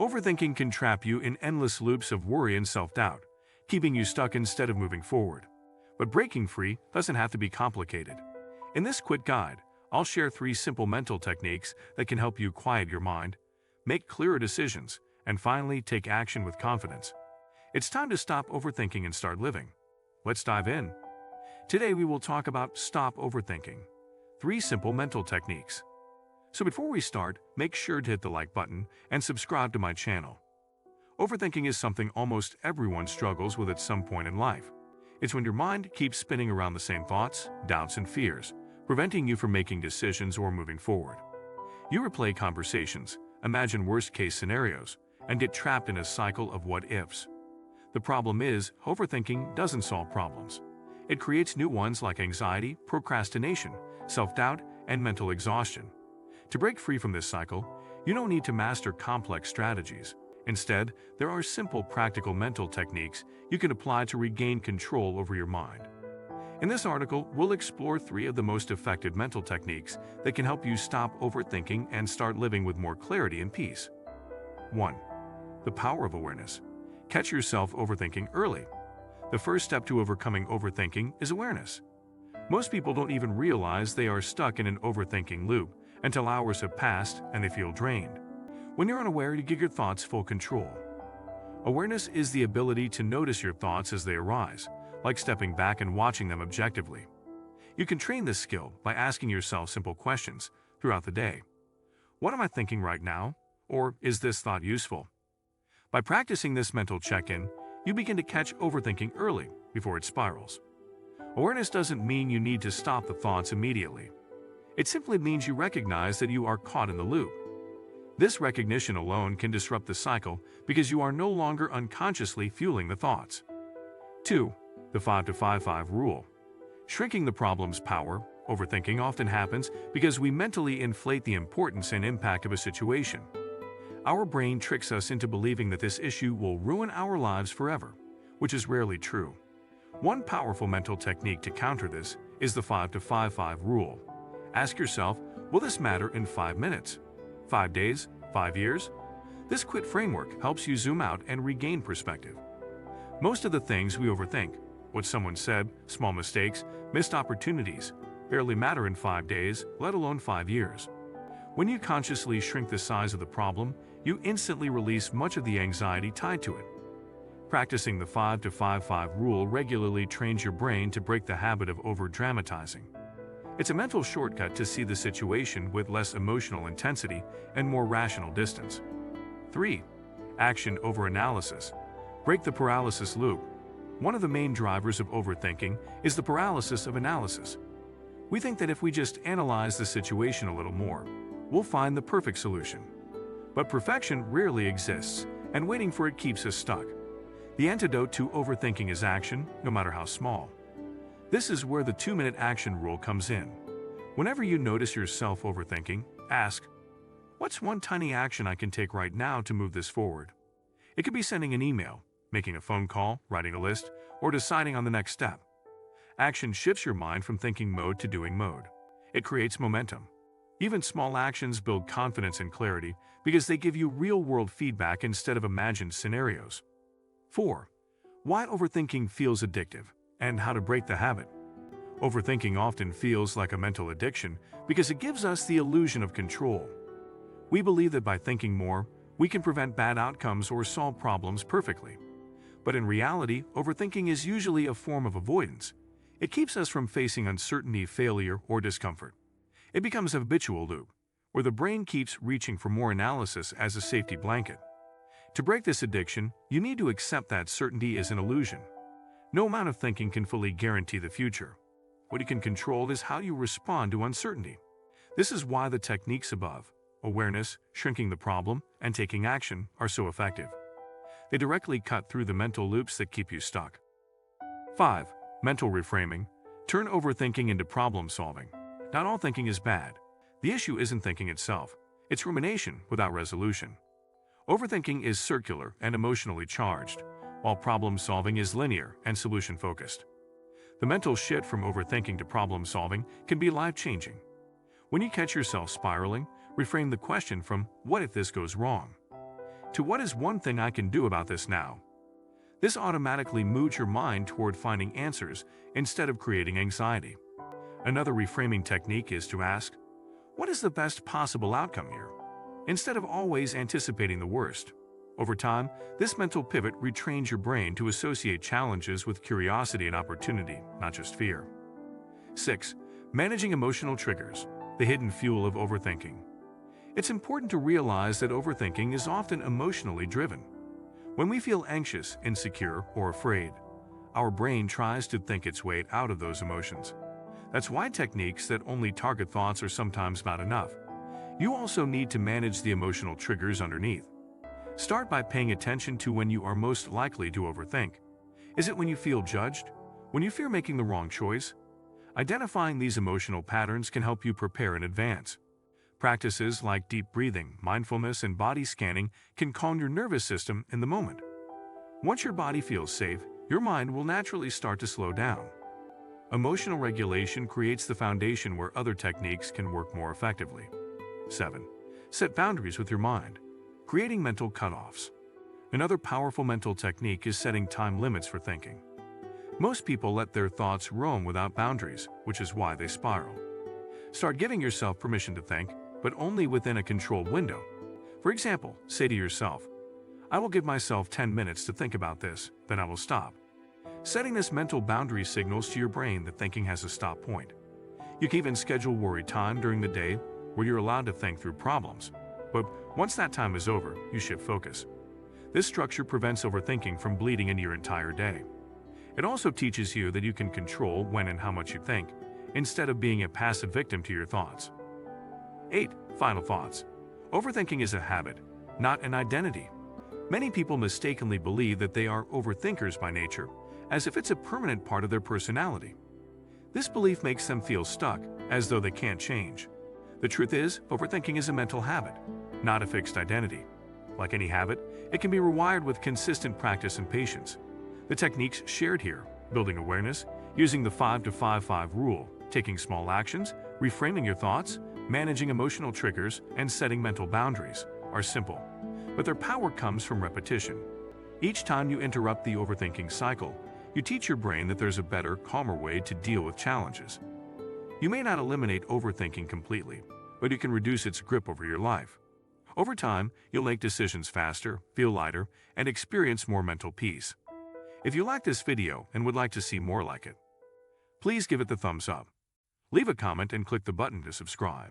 Overthinking can trap you in endless loops of worry and self-doubt, keeping you stuck instead of moving forward. But breaking free doesn't have to be complicated. In this quick guide, I'll share 3 simple mental techniques that can help you quiet your mind, make clearer decisions, and finally take action with confidence. It's time to stop overthinking and start living. Let's dive in. Today we will talk about stop overthinking. 3 simple mental techniques. So before we start, make sure to hit the like button and subscribe to my channel. Overthinking is something almost everyone struggles with at some point in life. It's when your mind keeps spinning around the same thoughts, doubts, and fears, preventing you from making decisions or moving forward. You replay conversations, imagine worst-case scenarios, and get trapped in a cycle of what-ifs. The problem is, overthinking doesn't solve problems. It creates new ones like anxiety, procrastination, self-doubt, and mental exhaustion. To break free from this cycle, you don't need to master complex strategies. Instead, there are simple practical mental techniques you can apply to regain control over your mind. In this article, we'll explore 3 of the most effective mental techniques that can help you stop overthinking and start living with more clarity and peace. 1. The power of awareness. Catch yourself overthinking early. The first step to overcoming overthinking is awareness. Most people don't even realize they are stuck in an overthinking loop until hours have passed and they feel drained. When you're unaware, you give your thoughts full control. Awareness is the ability to notice your thoughts as they arise, like stepping back and watching them objectively. You can train this skill by asking yourself simple questions throughout the day. What am I thinking right now? Or is this thought useful? By practicing this mental check-in, you begin to catch overthinking early before it spirals. Awareness doesn't mean you need to stop the thoughts immediately. It simply means you recognize that you are caught in the loop. This recognition alone can disrupt the cycle because you are no longer unconsciously fueling the thoughts. 2. The 5-to-5-5 rule. Shrinking the problem's power. Overthinking often happens because we mentally inflate the importance and impact of a situation. Our brain tricks us into believing that this issue will ruin our lives forever, which is rarely true. One powerful mental technique to counter this is the 5-to-5-5 rule. Ask yourself, will this matter in 5 minutes? 5 days? 5 years? This quit framework helps you zoom out and regain perspective. Most of the things we overthink, what someone said, small mistakes, missed opportunities, barely matter in 5 days, let alone 5 years. When you consciously shrink the size of the problem, you instantly release much of the anxiety tied to it. Practicing the 5-to-5-5 rule regularly trains your brain to break the habit of over-dramatizing. It's a mental shortcut to see the situation with less emotional intensity and more rational distance. 3. Action over analysis. Break the paralysis loop. One of the main drivers of overthinking is the paralysis of analysis. We think that if we just analyze the situation a little more, we'll find the perfect solution. But perfection rarely exists, and waiting for it keeps us stuck. The antidote to overthinking is action, no matter how small. This is where the 2-minute action rule comes in. Whenever you notice yourself overthinking, ask, what's one tiny action I can take right now to move this forward? It could be sending an email, making a phone call, writing a list, or deciding on the next step. Action shifts your mind from thinking mode to doing mode. It creates momentum. Even small actions build confidence and clarity because they give you real-world feedback instead of imagined scenarios. 4. Why overthinking feels addictive and how to break the habit. Overthinking often feels like a mental addiction because it gives us the illusion of control. We believe that by thinking more, we can prevent bad outcomes or solve problems perfectly. But in reality, overthinking is usually a form of avoidance. It keeps us from facing uncertainty, failure, or discomfort. It becomes a habitual loop, where the brain keeps reaching for more analysis as a safety blanket. To break this addiction, you need to accept that certainty is an illusion. No amount of thinking can fully guarantee the future. What you can control is how you respond to uncertainty. This is why the techniques above, awareness, shrinking the problem, and taking action, are so effective. They directly cut through the mental loops that keep you stuck. 5. Mental reframing. Turn overthinking into problem solving. Not all thinking is bad. The issue isn't thinking itself. It's rumination without resolution. Overthinking is circular and emotionally charged, while problem solving is linear and solution-focused. The mental shift from overthinking to problem solving can be life-changing. When you catch yourself spiraling, reframe the question from, what if this goes wrong? to what is one thing I can do about this now. This automatically moves your mind toward finding answers instead of creating anxiety. Another reframing technique is to ask, what is the best possible outcome here? Instead of always anticipating the worst. Over time, this mental pivot retrains your brain to associate challenges with curiosity and opportunity, not just fear. 6. Managing emotional triggers, the hidden fuel of overthinking. It's important to realize that overthinking is often emotionally driven. When we feel anxious, insecure, or afraid, our brain tries to think its way out of those emotions. That's why techniques that only target thoughts are sometimes not enough. You also need to manage the emotional triggers underneath. Start by paying attention to when you are most likely to overthink. Is it when you feel judged? When you fear making the wrong choice? Identifying these emotional patterns can help you prepare in advance. Practices like deep breathing, mindfulness, and body scanning can calm your nervous system in the moment. Once your body feels safe, your mind will naturally start to slow down. Emotional regulation creates the foundation where other techniques can work more effectively. 7. Set boundaries with your mind. Creating mental cutoffs. Another powerful mental technique is setting time limits for thinking. Most people let their thoughts roam without boundaries, which is why they spiral. Start giving yourself permission to think, but only within a controlled window. For example, say to yourself, I will give myself 10 minutes to think about this, then I will stop. Setting this mental boundary signals to your brain that thinking has a stop point. You can even schedule worry time during the day where you're allowed to think through problems. But once that time is over, you shift focus. This structure prevents overthinking from bleeding into your entire day. It also teaches you that you can control when and how much you think, instead of being a passive victim to your thoughts. 8. Final thoughts. Overthinking is a habit, not an identity. Many people mistakenly believe that they are overthinkers by nature, as if it's a permanent part of their personality. This belief makes them feel stuck, as though they can't change. The truth is, overthinking is a mental habit, not a fixed identity. Like any habit, it can be rewired with consistent practice and patience. The techniques shared here, building awareness, using the 5-to-5-5 rule, taking small actions, reframing your thoughts, managing emotional triggers, and setting mental boundaries, are simple. But their power comes from repetition. Each time you interrupt the overthinking cycle, you teach your brain that there's a better, calmer way to deal with challenges. You may not eliminate overthinking completely, but you can reduce its grip over your life. Over time, you'll make decisions faster, feel lighter, and experience more mental peace. If you like this video and would like to see more like it, please give it the thumbs up. Leave a comment and click the button to subscribe.